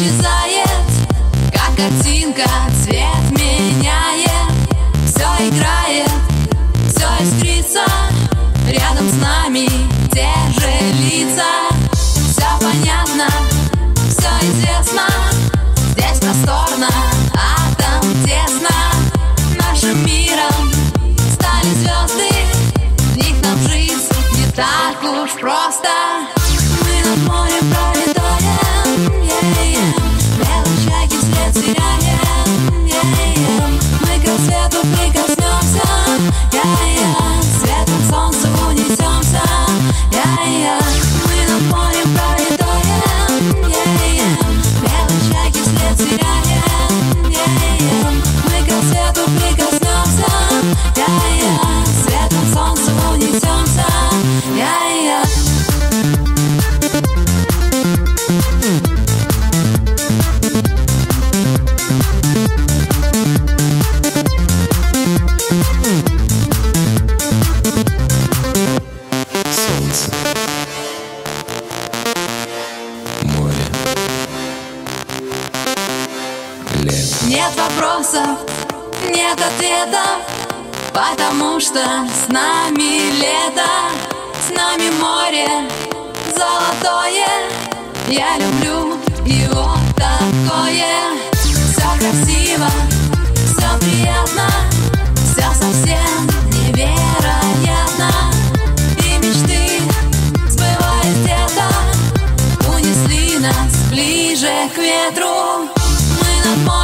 исчезает, как картинка, цвет меняет. Все играет, все искрится, рядом с нами те же лица. Все понятно, все известно, здесь просторно, а там тесно. Нашим миром стали звезды, в них нам жить не так уж просто. Мы над морем пролетаем, белые чайки вслед теряем, мы к рассвету прикоснемся, светом солнца унесемся, мы над морем пролетаем, белые чайки вслед теряем, мы к рассвету прикоснемся, светом солнца унесемся, Солнце, море, лето. Нет вопросов, нет ответов, потому что с нами лето, с нами море золотое. Я люблю его такое. Все красиво, все приятно, все совсем невероятно. И мечты сбываясь где-то унесли нас ближе к ветру. Мы над морем